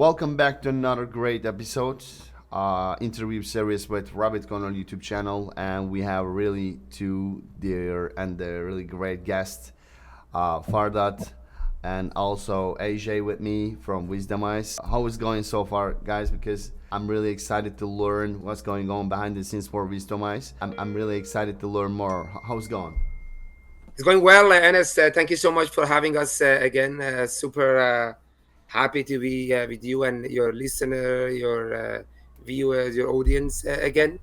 Welcome back to another great episode, interview series with Rabbit on our YouTube channel, and we have really two dear and really great guests, Fardad and also AJ with me from Wisdomise. How is going so far, guys? Because I'm really excited to learn what's going on behind the scenes for Wisdomise. I'm really excited to learn more. How's it going? It's going well, Enes. Thank you so much for having us again. Super happy to be with you and your listener, your viewers, your audience again.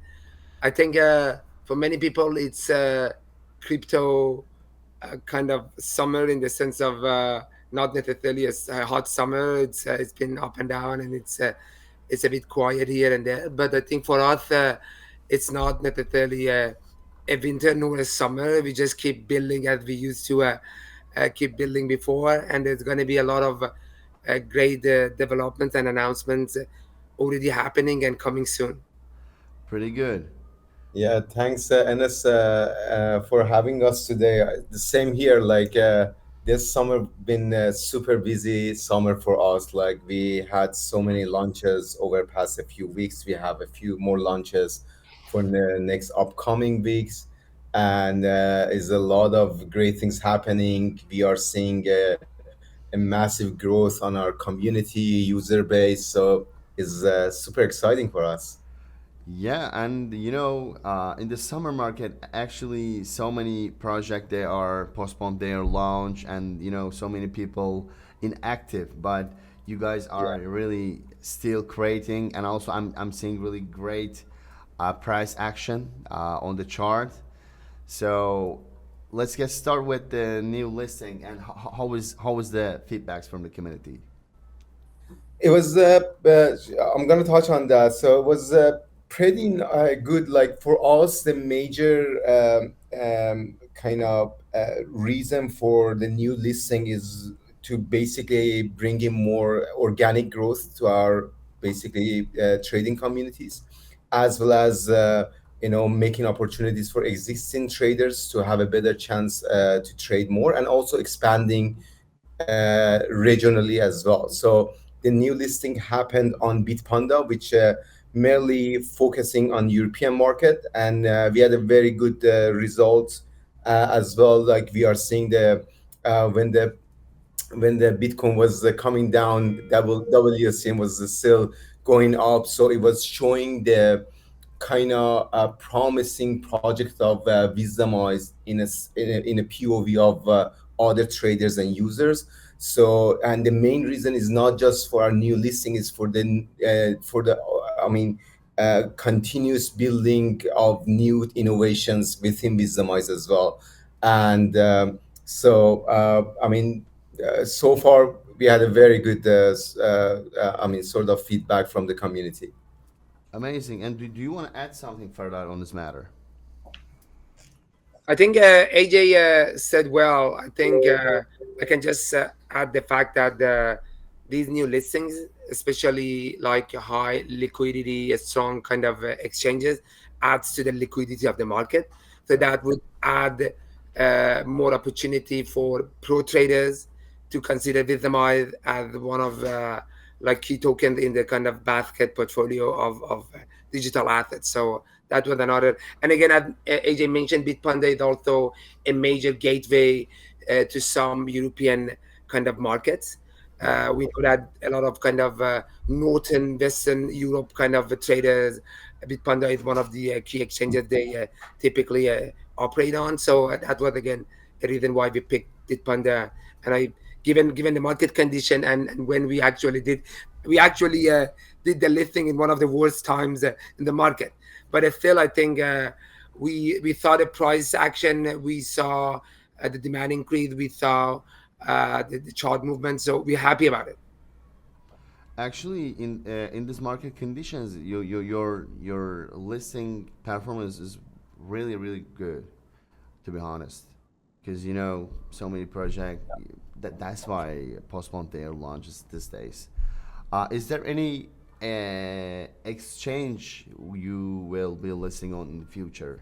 I think for many people, it's crypto kind of summer in the sense of not necessarily a hot summer. It's been up and down, and it's a bit quiet here and there. But I think for us, it's not necessarily a winter nor a summer. We just keep building as we used to keep building before, and there's going to be a lot of great developments and announcements already happening and coming soon. Pretty good. Yeah, thanks, Enes, for having us today. The same here. This summer been super busy summer for us. Like we had so many launches over past a few weeks. We have a few more launches for the next upcoming weeks, and is a lot of great things happening. We are seeing a massive growth on our community user base. So it's super exciting for us. Yeah, and in the summer market, actually, so many projects they are postponed their launch, and so many people inactive. But you guys are Yeah. really still creating, and also I'm seeing really great price action on the chart. So let's get started with the new listing and how is the feedbacks from the community? It was, I'm going to touch on that. So it was pretty good. Like for us, the major kind of reason for the new listing is to basically bring in more organic growth to our basically trading communities, as well as making opportunities for existing traders to have a better chance to trade more, and also expanding regionally as well. So the new listing happened on Bitpanda, which merely focusing on European market, and we had a very good result as well. Like we are seeing the when the Bitcoin was coming down, WSM was still going up, so it was showing the kind of promising project of Wisdomise in a POV of other traders and users. So, and the main reason is not just for our new listing, is for the I mean continuous building of new innovations within Wisdomise as well. And so far we had a very good sort of feedback from the community. Amazing. And do you want to add something further on this matter? I think AJ said well. I think I can just add the fact that these new listings, especially like high liquidity, strong kind of exchanges, adds to the liquidity of the market. So that would add more opportunity for pro traders to consider Bitcoin as one of like key tokens in the kind of basket portfolio of digital assets. So that was another. And again, as AJ mentioned, Bitpanda is also a major gateway to some European kind of markets. We know that a lot of kind of Northern, Western Europe kind of traders, Bitpanda is one of the key exchanges they typically operate on. So that was again a reason why we picked Bitpanda. And given the market condition and when we actually did the listing in one of the worst times in the market. But still, I think we saw the price action, we saw the demand increase, we saw the chart movement, so we're happy about it. Actually, in this market conditions, your listing performance is really really good, to be honest, because so many project that's why postpone their launches these days. Is there any exchange you will be listing on in the future?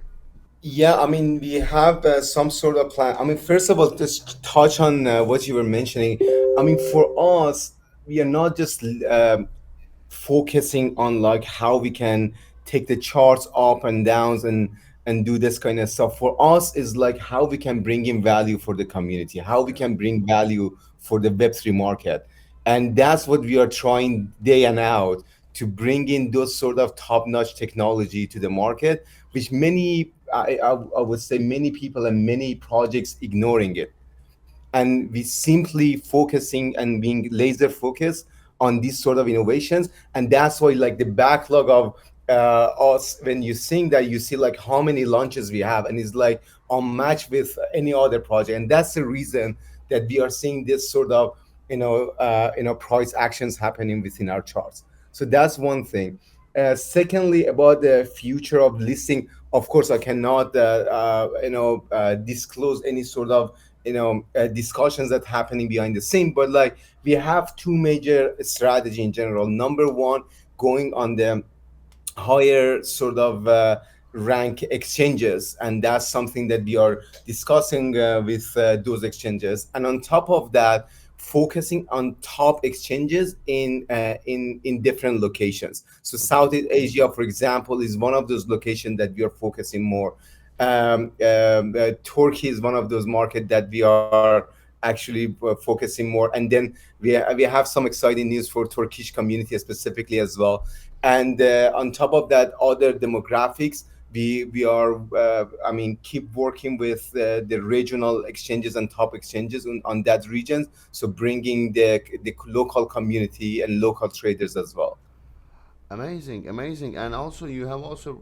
Yeah, I mean, we have some sort of plan. I mean, first of all, just touch on what you were mentioning. I mean, for us, we are not just focusing on like how we can take the charts up and downs and do this kind of stuff. For us is like how we can bring in value for the community, how we can bring value for the web3 market. And that's what we are trying day and out, to bring in those sort of top-notch technology to the market, which many I would say many people and many projects ignoring it. And we simply focusing and being laser focused on these sort of innovations. And that's why like the backlog of us, when you think that, you see like how many launches we have, and it's like unmatched with any other project. And that's the reason that we are seeing this sort of price actions happening within our charts. So that's one thing. Secondly, about the future of listing, of course I cannot disclose any sort of discussions that happening behind the scene. But like we have two major strategy in general. Number one, going on the higher sort of rank exchanges, and that's something that we are discussing with those exchanges. And on top of that, focusing on top exchanges in different locations. So Southeast Asia, for example, is one of those locations that we are focusing more. Turkey is one of those markets that we are actually focusing more. And then we have some exciting news for Turkish community specifically as well. And on top of that, other demographics, we are keep working with the regional exchanges and top exchanges on that region, so bringing the local community and local traders as well. Amazing, amazing. And also, you have also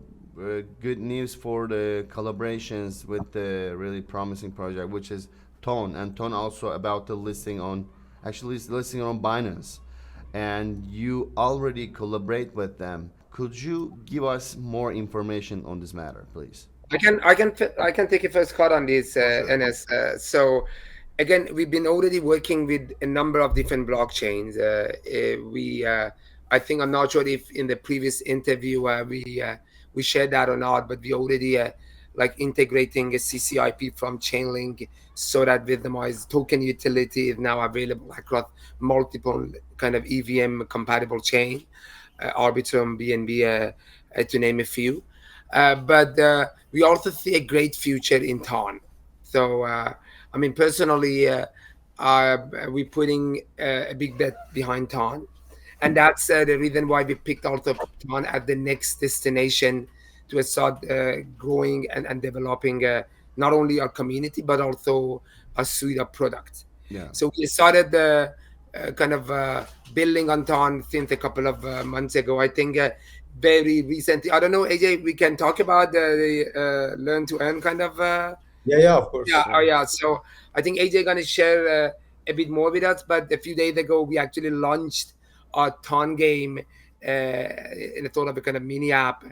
good news for the collaborations with the really promising project, which is Tone. And Tone also about the listing on, actually it's listing on Binance. And you already collaborate with them. Could you give us more information on this matter, please? I can take a first cut on this, For sure. Enes. So again, we've been already working with a number of different blockchains. I think, I'm not sure if in the previous interview we shared that or not, but we already like integrating a CCIP from Chainlink, so that Wisdomise token utility is now available across multiple kind of EVM compatible chain, Arbitrum, BNB, to name a few. But we also see a great future in Ton. So, I mean, personally, we're putting a big bet behind Ton. And that's the reason why we picked also Ton as the next destination to start growing and developing not only our community, but also a suite of products. Yeah. So we started kind of building on Ton since a couple of months ago. I think very recently. I don't know, AJ. We can talk about the learn to earn kind of. Yeah, of course. Yeah, oh yeah. So I think AJ gonna share a bit more with us. But a few days ago, we actually launched our Ton game in a sort of a kind of mini app,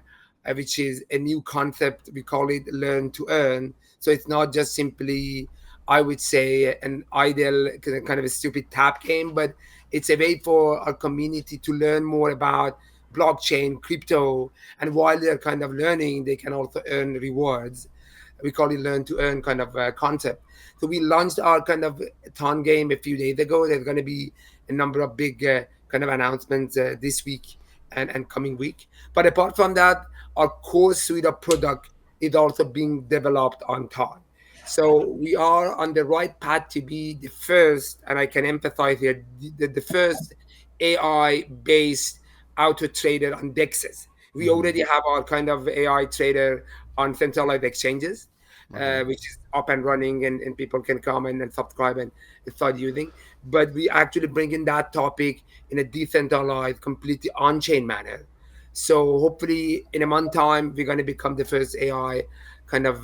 which is a new concept. We call it Learn to Earn. So it's not just simply, I would say, an idle kind of a stupid tap game, but it's a way for our community to learn more about blockchain, crypto, and while they're kind of learning, they can also earn rewards. We call it Learn to Earn kind of concept. So we launched our kind of Ton game a few days ago. There's going to be a number of big kind of announcements this week and coming week. But apart from that, our core suite of product is also being developed on Ton. So we are on the right path to be the first, and I can emphasize here, the first AI-based auto trader on DEXs. We already have our kind of AI trader on centralized exchanges, Okay. which is up and running, and people can come and subscribe and start using. But we actually bring in that topic in a decentralized, completely on-chain manner. So hopefully in a month time, we're going to become the first AI kind of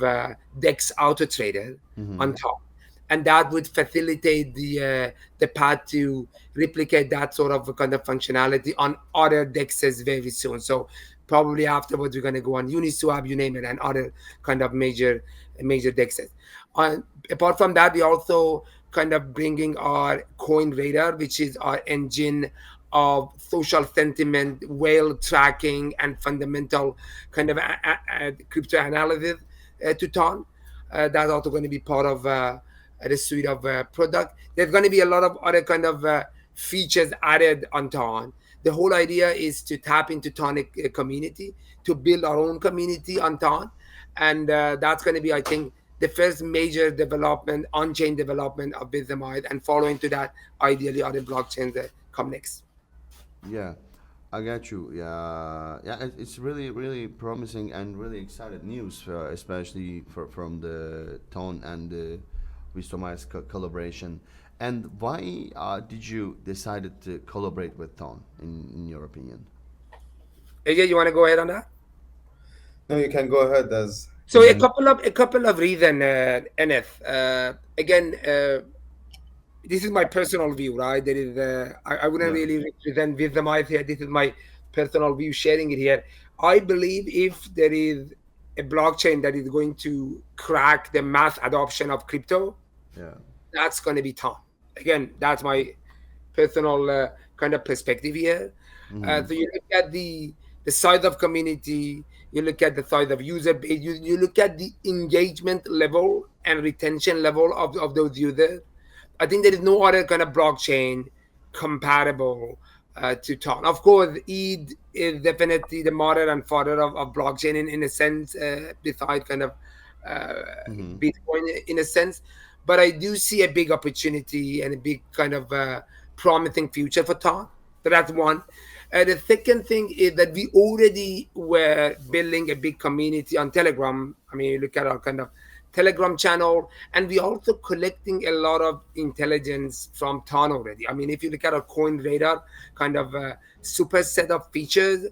DEX auto trader on top. And that would facilitate the path to replicate that sort of kind of functionality on other DEXs very soon. So probably afterwards we're going to go on Uniswap, you name it, and other kind of major DEXs. Apart from that, we also kind of bringing our Coin Radar, which is our engine of social sentiment, whale tracking, and fundamental kind of crypto analysis to Ton. That's also going to be part of the suite of product. There's going to be a lot of other kind of features added on Ton. The whole idea is to tap into tonic community, to build our own community on Ton, and that's going to be, I think, the first major development, on-chain development of Wisdomise, and following to that, ideally, other blockchains that come next. Yeah, I got you. Yeah, yeah, it's really, really promising and really excited news, especially from the Tone and the Wisdomise collaboration. And why did you decided to collaborate with Tone, in your opinion? AJ, you want to go ahead on that? No, you can go ahead as So you a couple of reasons, NF. Again, this is my personal view, right? There is, I wouldn't Yeah. really represent Wisdomise here. This is my personal view, sharing it here. I believe if there is a blockchain that is going to crack the mass adoption of crypto, Yeah. that's going to be Tom. Again, that's my personal kind of perspective here. So you look at the size of community, you look at the size of user base, you look at the engagement level and retention level of those users. I think there is no other kind of blockchain compatible to Ton. Of course, ETH is definitely the mother and father of blockchain in a sense, besides kind of Bitcoin in a sense. But I do see a big opportunity and a big kind of promising future for Ton. So that's one. The second thing is that we already were building a big community on Telegram. I mean, you look at our kind of Telegram channel, and we're also collecting a lot of intelligence from Ton already. I mean, if you look at our coin radar kind of super set of features,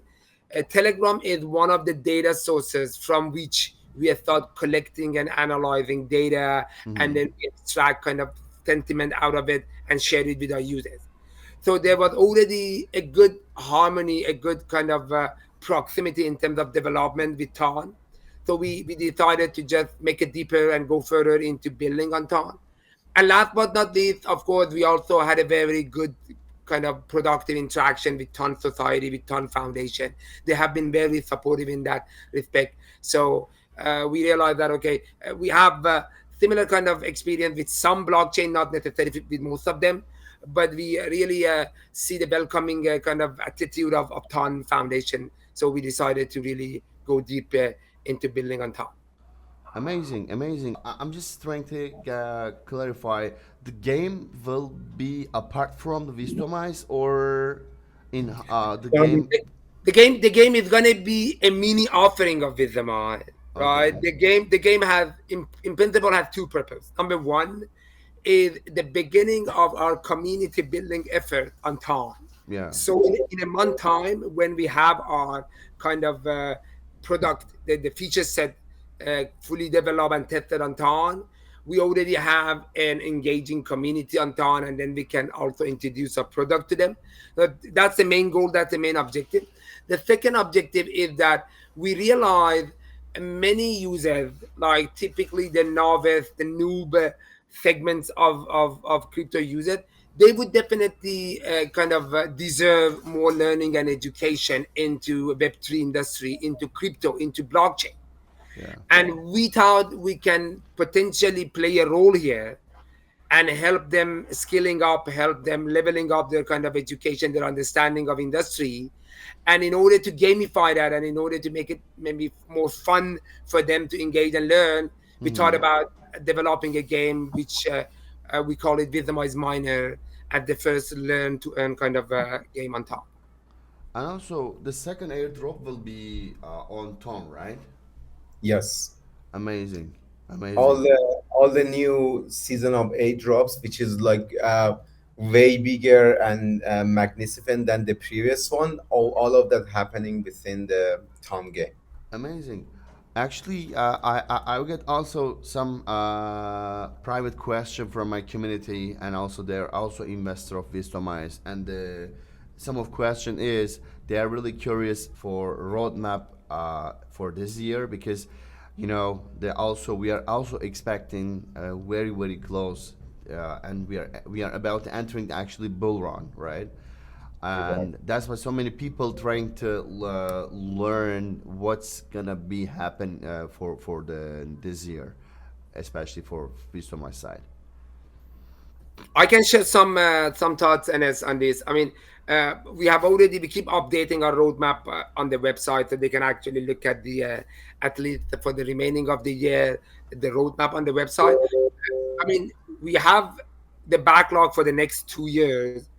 Telegram is one of the data sources from which we have start collecting and analyzing data, and then we extract kind of sentiment out of it and share it with our users. So there was already a good harmony, a good kind of proximity in terms of development with Ton. So we decided to just make it deeper and go further into building on Ton. And last but not least, of course, we also had a very good kind of productive interaction with Ton Society, with Ton Foundation. They have been very supportive in that respect. So we realized that, okay, we have similar kind of experience with some blockchain, not necessarily with most of them, but we really see the welcoming kind of attitude of Ton Foundation. So we decided to really go deep into building on Ton. Amazing, amazing. I'm just trying to clarify. The game will be apart from the Wisdomise, or in the game. The game is gonna be a mini offering of Wisdomise, right? Okay. The game has in principle has two purposes. Number one is the beginning of our community building effort on Ton. Yeah. So in a month time, when we have our kind of product, the feature set fully developed and tested on Ton, we already have an engaging community on Ton, and then we can also introduce a product to them. That's the main goal. That's the main objective. The second objective is that we realize many users, like typically the novice, the noob segments of crypto users, they would definitely kind of deserve more learning and education into Web3 industry, into crypto, into blockchain. Yeah. And we thought we can potentially play a role here and help them skilling up, help them leveling up their kind of education, their understanding of industry. And in order to gamify that, and in order to make it maybe more fun for them to engage and learn, we thought about developing a game which we call it Wisdomise Miner, at the first learn to earn kind of game on top. And also, the second airdrop will be on Tom, right? Yes. Amazing, amazing. All the new season of airdrops, which is like way bigger and magnificent than the previous one. All of that happening within the Tom game. Amazing. Actually, I will get also some private question from my community, and also they're also investor of Wisdomise, and some of question is they are really curious for roadmap for this year, because they also we are also expecting very, very close, and we are about to entering actually bull run, right? And that's why so many people trying to learn what's gonna be happen for this year, especially for Wisdomise side. I can share some thoughts, Enes, on this. I mean, we keep updating our roadmap on the website, so they can actually look at the at least for the remaining of the year, the roadmap on the website. I mean, we have the backlog for the next 2 years,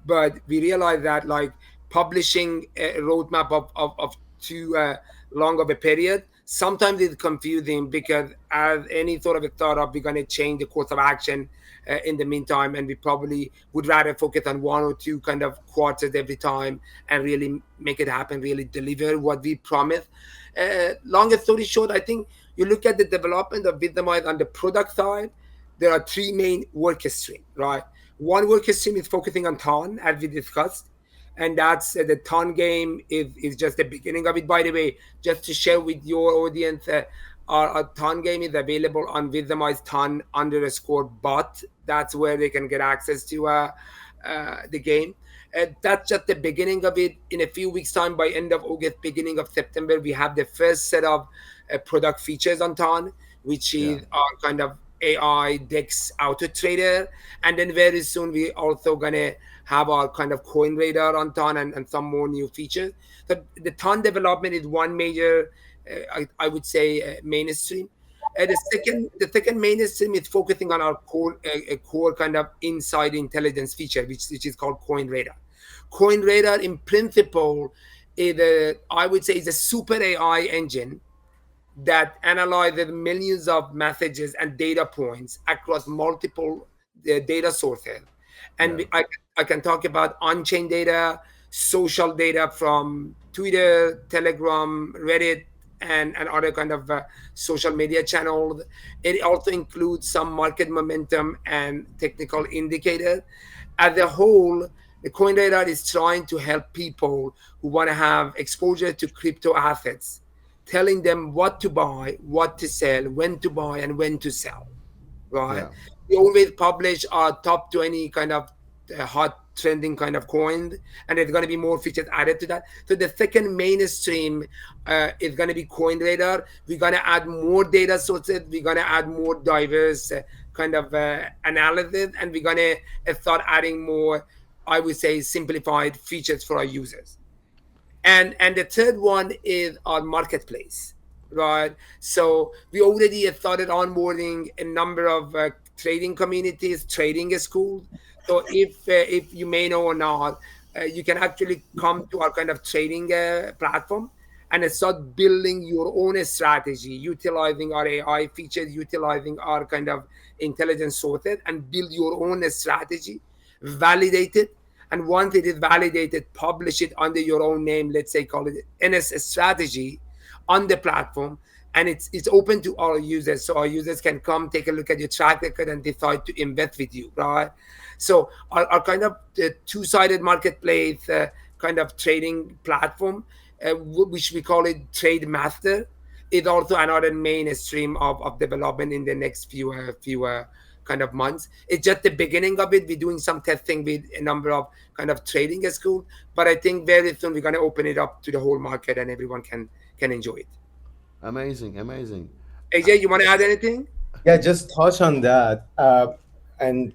but we realize that like publishing a roadmap of too long of a period, sometimes it's confusing because as any sort of a startup, we're going to change the course of action in the meantime, and we probably would rather focus on one or two kind of quarters every time and really make it happen, really deliver what we promise. Longest story short, I think you look at the development of Wisdomise on the product side, there are three main work streams, right? One work stream is focusing on Ton, as we discussed, and that's the Ton game is just the beginning of it. By the way, just to share with your audience, our Ton game is available on Wisdomise Ton_bot. That's where they can get access to the game. That's just the beginning of it. In a few weeks' time, by end of August, beginning of September, we have the first set of product features on Ton, which is our kind of AI Dex Auto Trader. And then very soon, we also going to have our kind of coin radar on Ton and some more new features. So the Ton development is one major, I would say, mainstream. The second mainstream is focusing on our core kind of inside intelligence feature, which is called Coin Radar. Coin Radar, in principle, I would say, is a super AI engine that analyzes millions of messages and data points across multiple data sources. And I can talk about on-chain data, social data from Twitter, Telegram, Reddit, and other kind of social media channels. It also includes some market momentum and technical indicators. As a whole, the Coin Radar is trying to help people who want to have exposure to crypto assets, telling them what to buy, what to sell, when to buy, and when to sell, right? Yeah. We always publish our top 20 kind of hot trending kind of coins, and there's going to be more features added to that. So the second mainstream is going to be Coin Radar. We're going to add more data sources. We're going to add more diverse kind of analysis, and we're going to start adding more, I would say, simplified features for our users. And the third one is our marketplace, right? So we already started onboarding a number of trading communities, trading schools. So if you may know or not, you can actually come to our kind of trading platform and start building your own strategy, utilizing our AI features, utilizing our kind of intelligence sources, and build your own strategy, validate it. And once it is validated, publish it under your own name, let's say call it NS strategy on the platform. And it's open to our users. So our users can come take a look at your track record and decide to invest with you, right? So our kind of two-sided marketplace kind of trading platform, which we call it Trade Master, is also another mainstream of development in the next few kind of months. It's just the beginning of it. We're doing some testing with a number of kind of trading schools, but I think very soon we're going to open it up to the whole market and everyone can enjoy it. Amazing. AJ, you want to add anything? Yeah, just touch on that. And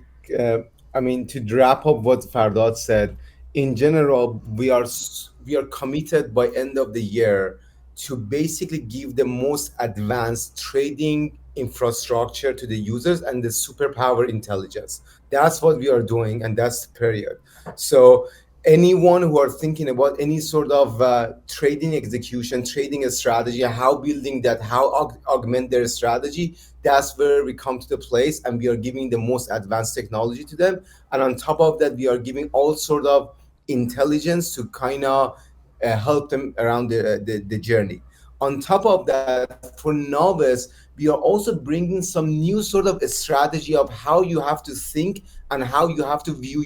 I mean, to wrap up what Fardad said, in general, we are committed by end of the year to basically give the most advanced trading infrastructure to the users and the superpower intelligence. That's what we are doing, and that's the period. So anyone who are thinking about any sort of trading execution, trading a strategy, how building that, how augment their strategy, that's where we come to the place, and we are giving the most advanced technology to them. And on top of that, we are giving all sort of intelligence to kind of help them around the journey. On top of that, for novice, we are also bringing some new sort of a strategy of how you have to think and how you have to view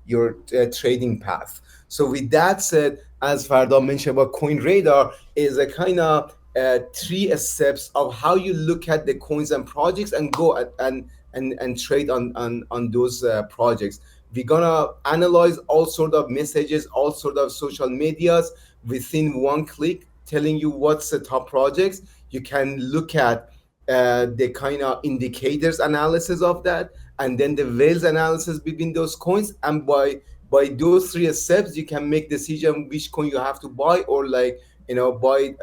your trading path. So with that said, as Fardad mentioned about Coin Radar, is a kind of 3 steps of how you look at the coins and projects and go and trade on those projects. We're gonna analyze all sort of messages, all sort of social medias within one click, telling you what's the top projects. You can look at the kind of indicators analysis of that, and then the whales analysis between those coins. And by those three steps, you can make decision which coin you have to buy, or like, buy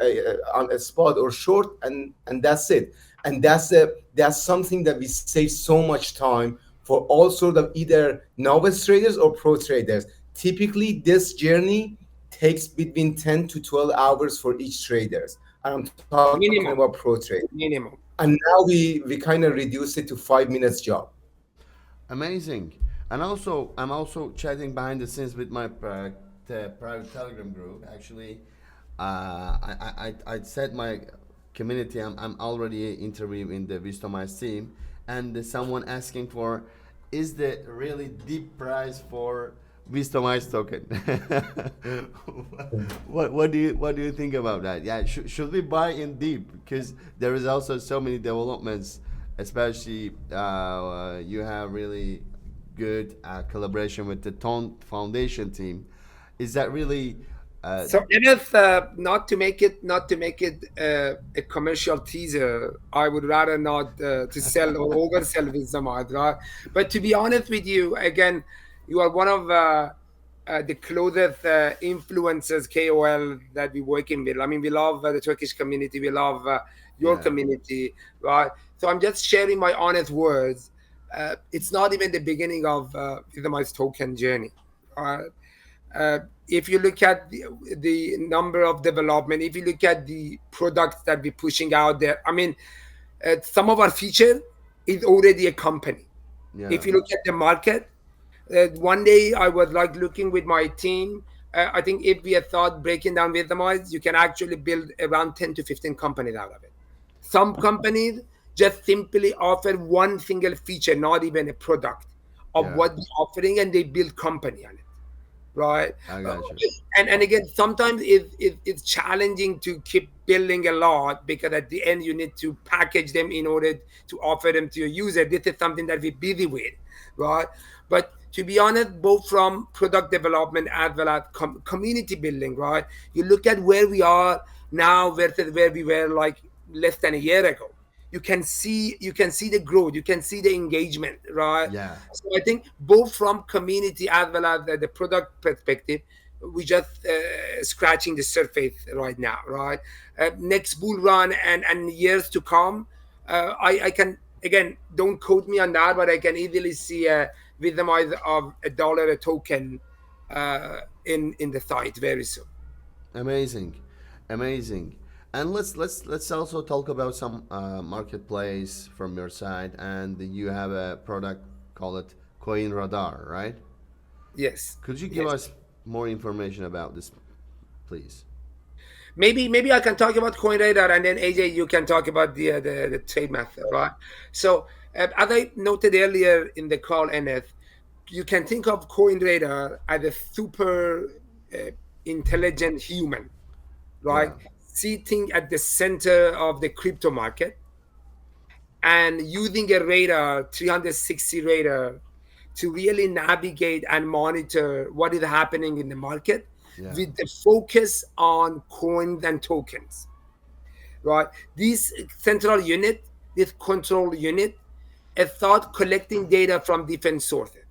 on a spot or short, and that's it. And that's something that we save so much time for all sort of either novice traders or pro traders. Typically, this journey takes between 10 to 12 hours for each traders. And I'm talking Minimum. about pro traders. Minimum. And now we kind of reduce it to 5 minutes job. Amazing. And also, I'm also chatting behind the scenes with my private Telegram group. Actually, I said my community. I'm already interviewing the Wisdomise team, and there's someone asking for, is the really deep price for Wisdomise token? what do you think about that? Yeah, should we buy in deep, because there is also so many developments, especially you have really good collaboration with the Tone Foundation team. Is that really so Kenneth, not to make it a commercial teaser, I would rather not to sell or oversell Wisdomise, right? But to be honest with you, again, you are one of the closest influencers, KOL, that we working with. I mean, we love the Turkish community, we love your community, right? So I'm just sharing my honest words. It's not even the beginning of Wisdomise token journey. If you look at the number of development, if you look at the products that we're pushing out there, I mean, some of our feature is already a company. Yeah. If you look at the market, one day I was like looking with my team. I think if we had thought breaking down Wisdomise, you can actually build around 10 to 15 companies out of it. Some companies just simply offer one single feature, not even a product of what they're offering, and they build company on it. Right. I got you. And again, sometimes it's challenging to keep building a lot, because at the end you need to package them in order to offer them to your user. This is something that we're busy with, right? But to be honest, both from product development as well as community building, right? You look at where we are now versus where we were like less than a year ago. You can see the growth, you can see the engagement, right? Yeah. So I think both from community as well as the product perspective, we just scratching the surface right now, right? Next bull run and years to come, I can, again, don't quote me on that, but I can easily see a Wisdomise of $1 a token in the site very soon. Amazing. And let's also talk about some marketplace from your side. And you have a product called Coin Radar, right? Yes. Could you give us more information about this, please? Maybe I can talk about Coin Radar, and then AJ, you can talk about the trade method, right? So as I noted earlier in the call, NF, you can think of Coin Radar as a super intelligent human, right? Yeah. Sitting at the center of the crypto market and using a radar, 360 radar, to really navigate and monitor what is happening in the market with the focus on coins and tokens, right? This central unit, this control unit, is thought collecting data from different sources.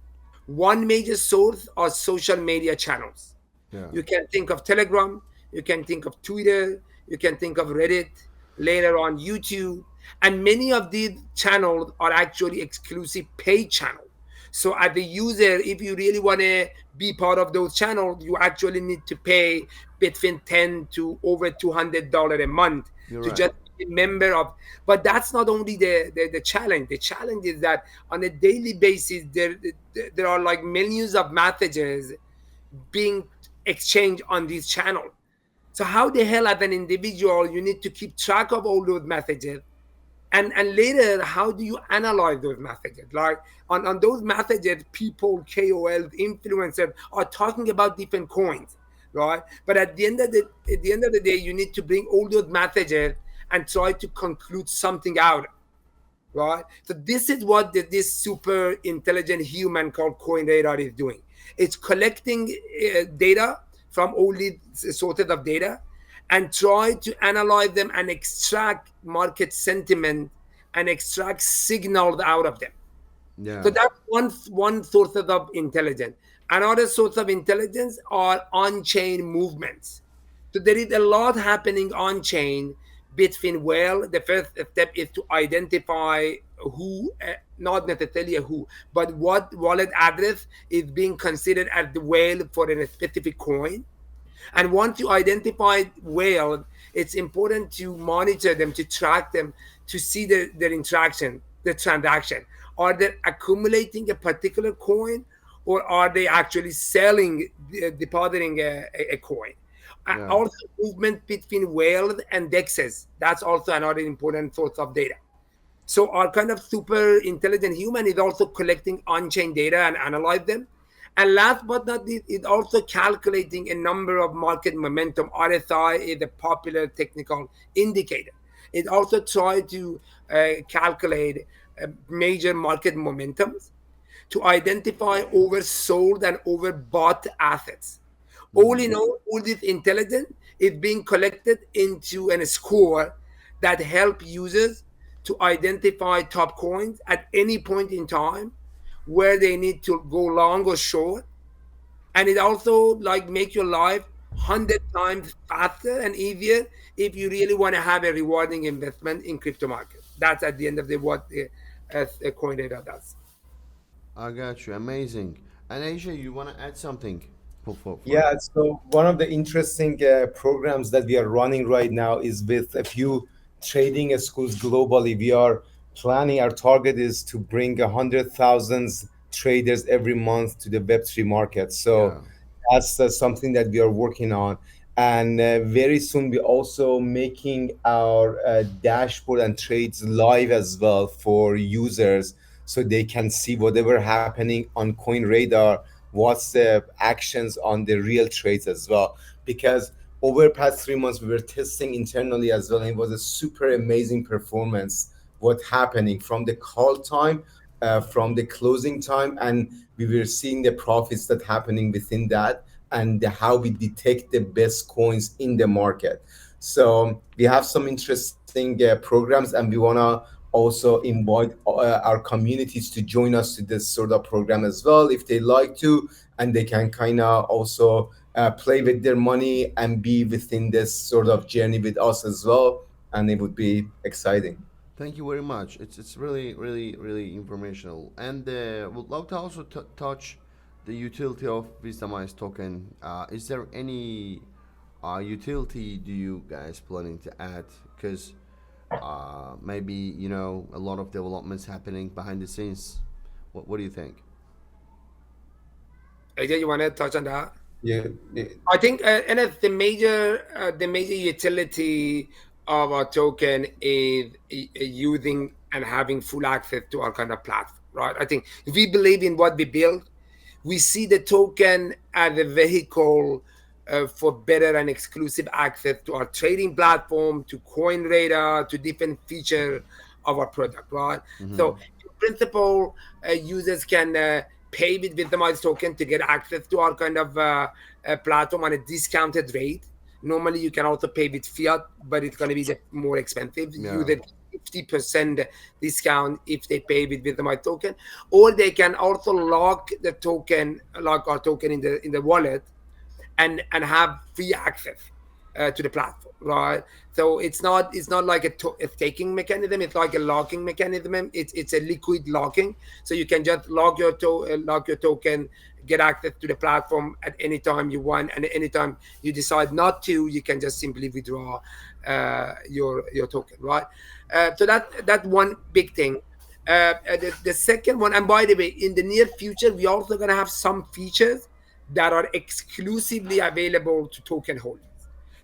One major source are social media channels. Yeah. You can think of Telegram, you can think of Twitter, you can think of Reddit, later on YouTube, and many of these channels are actually exclusive paid channels. So as a user, if you really want to be part of those channels, you actually need to pay between $10 to over $200 a month just be a member of. But that's not only the challenge. The challenge is that on a daily basis, there are like millions of messages being exchanged on these channels. So how the hell, as an individual, you need to keep track of all those messages? And later, how do you analyze those messages? Like on those messages, people, KOLs, influencers are talking about different coins, right? But at the end of the day, you need to bring all those messages and try to conclude something out, right? So this is what this super intelligent human called Coin Radar is doing. It's collecting data from all these sources of data and try to analyze them and extract market sentiment and extract signals out of them, Yeah. So that's one source of intelligence. Another source of intelligence are on-chain movements. So there is a lot happening on-chain between whale. The first step is to identify who, not necessarily a who, but what wallet address is being considered as the whale for a specific coin. And once you identify whale, it's important to monitor them, to track them, to see their interaction, the transaction. Are they accumulating a particular coin, or are they actually selling, depositing a coin? Yeah. Also, movement between whales and dexes. That's also another important source of data. So our kind of super intelligent human is also collecting on-chain data and analyze them. And last but not least, is also calculating a number of market momentum. RSI is a popular technical indicator. It also tries to calculate major market momentums to identify oversold and overbought assets. All Hmm. in all this intelligence is being collected into a score that help users to identify top coins at any point in time where they need to go long or short. And it also like make your life 100 times faster and easier if you really want to have a rewarding investment in crypto market. That's at the end of the what the coin data does. I got you. Amazing. And Asia, you want to add something for Yeah, that? so one of the interesting programs that we are running right now is with a few trading schools globally. We are planning, our target is to bring 100,000 traders every month to the Web3 market. So Yeah. that's something that we are working on. And very soon, we're also making our dashboard and trades live as well for users so they can see whatever happening on Coin Radar, what's the actions on the real trades as well. Because over the past 3 months, we were testing internally as well, and it was a super amazing performance. What happening from the call time, from the closing time, and we were seeing the profits that happening within that, and how we detect the best coins in the market. So we have some interesting programs, and we want to also invite our communities to join us to this sort of program as well if they like to, and they can kind of also play with their money and be within this sort of journey with us as well, and it would be exciting. Thank you very much. It's really really informational, and would love to also touch the utility of Wisdomise token. Is there any utility do you guys planning to add? Because maybe a lot of developments happening behind the scenes. What do you think? AJ, you want to touch on that? Yeah, I think, and it's the major utility of our token is using and having full access to our kind of platform, right? I think if we believe in what we build, we see the token as a vehicle for better and exclusive access to our trading platform, to coin radar, to different feature of our product, right? Mm-hmm. So in principle, users can pay with Wisdomise token to get access to our kind of platform on a discounted rate. Normally, you can also pay with fiat, but it's going to be more expensive. You Yeah. get 50% discount if they pay with Wisdomise token, or they can also lock the token, lock our token in the wallet, and have free access to the platform, right? So it's not like a staking mechanism. It's like a locking mechanism. It's a liquid locking. So you can just lock your token, get access to the platform at any time you want, and anytime you decide not to, you can just simply withdraw your token, right? So that's one big thing. The second one, and by the way, in the near future, we're also going to have some features that are exclusively available to token holders.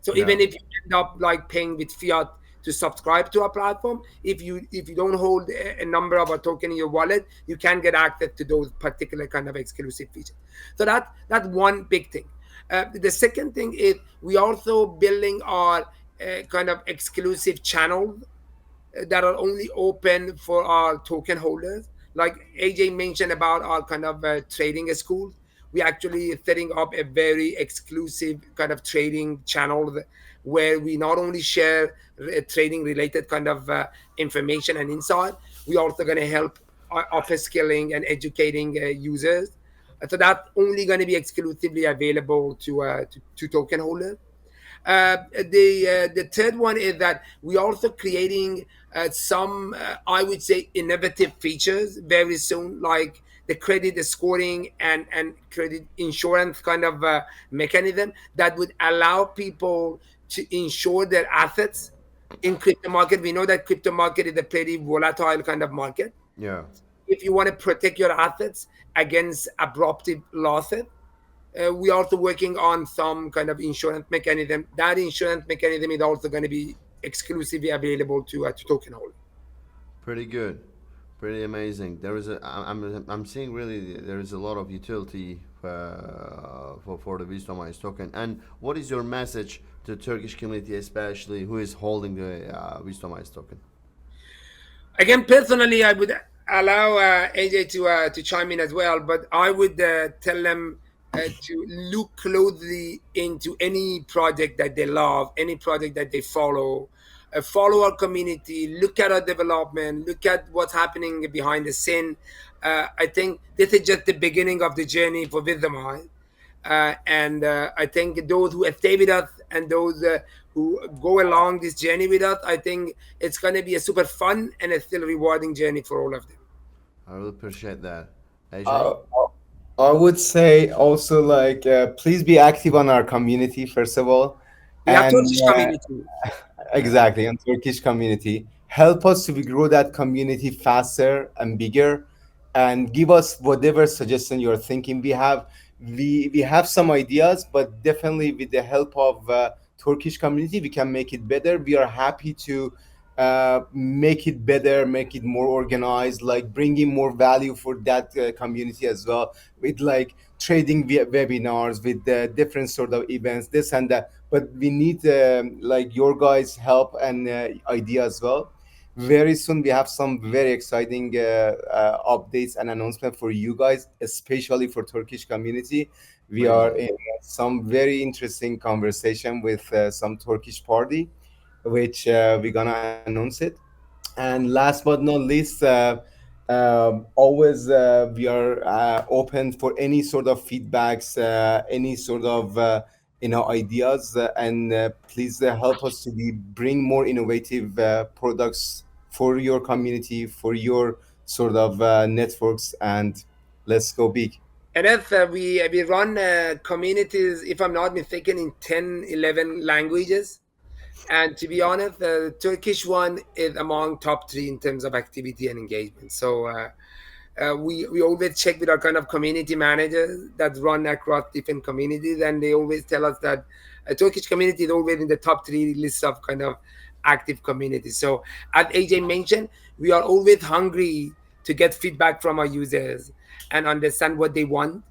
So Yeah. even if you end up like paying with fiat to subscribe to our platform, if you don't hold a number of a token in your wallet, you can get access to those particular kind of exclusive features. So that's one big thing. The second thing is we also building our kind of exclusive channels that are only open for our token holders. Like AJ mentioned about our kind of trading schools, we actually setting up a very exclusive kind of trading channel where we not only share trading related kind of information and insight, we also going to help offer skilling and educating users. So that's only going to be exclusively available to token holders. The third one is that we also creating some I would say innovative features very soon, like the credit scoring and credit insurance kind of mechanism that would allow people to insure their assets in crypto market. We know that crypto market is a pretty volatile kind of market. Yeah. If you want to protect your assets against abrupt losses, we also working on some kind of insurance mechanism. That insurance mechanism is also going to be exclusively available to token holders. Pretty good, pretty amazing. There is I'm seeing really there is a lot of utility for the Wisdomise token. And what is your message to the Turkish community, especially who is holding the Wisdomise token? Again, personally, I would allow AJ to chime in as well, but I would tell them to look closely into any project that they love, any project that they follow. Follow our community, look at our development, look at what's happening behind the scene. I think this is just the beginning of the journey for Wisdomise. And I think those who stay with us and those who go along this journey with us, I think it's going to be a super fun and a still rewarding journey for all of them. I really appreciate that. AJ? I would say also like please be active on our community first of all. We have And Turkish community. exactly, on Turkish community. Help us to grow that community faster and bigger, and give us whatever suggestion you're thinking. We have some ideas, but definitely with the help of Turkish community, we can make it better. We are happy to make it better, make it more organized, like bringing more value for that community as well, with like trading webinars, with different sort of events, this and that. But we need like your guys' help and idea as well. Very soon we have some very exciting updates and announcement for you guys, especially for Turkish community. We are in some very interesting conversation with some Turkish party, which we're gonna announce it. And last but not least, always we are open for any sort of feedbacks, any sort of ideas, and please help us to bring more innovative products for your community, for your sort of networks, and let's go big. And if we run communities, if I'm not mistaken, in 10, 11 languages. And to be honest, the Turkish one is among top 3 in terms of activity and engagement. So we always check with our kind of community managers that run across different communities, and they always tell us that a Turkish community is always in the top 3 lists of kind of active communities. So as AJ mentioned, we are always hungry to get feedback from our users and understand what they want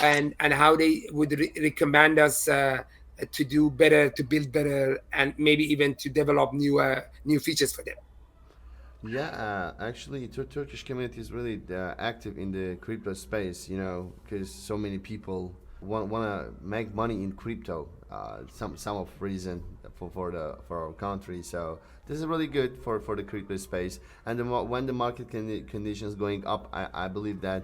and how they would recommend us to do better, to build better, and maybe even to develop new features for them. Yeah, actually, Turkish community is really active in the crypto space. Because so many people want to make money in crypto. Some of reason for our country. So this is really good for the crypto space. And when the market conditions going up, I believe that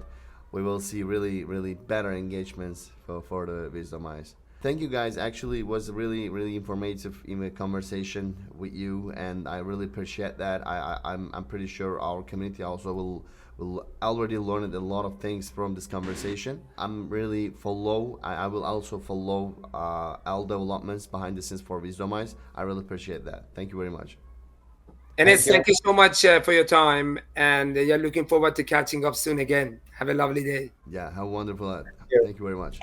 we will see really better engagements for the Wisdomise. Thank you guys. Actually, it was really informative in a conversation with you, and I really appreciate that. I'm pretty sure our community also will already learn a lot of things from this conversation. I'm really I will also follow all developments behind the scenes for Wisdomise. I really appreciate that. Thank you very much. And thank you so much for your time, and looking forward to catching up soon again. Have a lovely day. Yeah, have a wonderful. Thank you very much.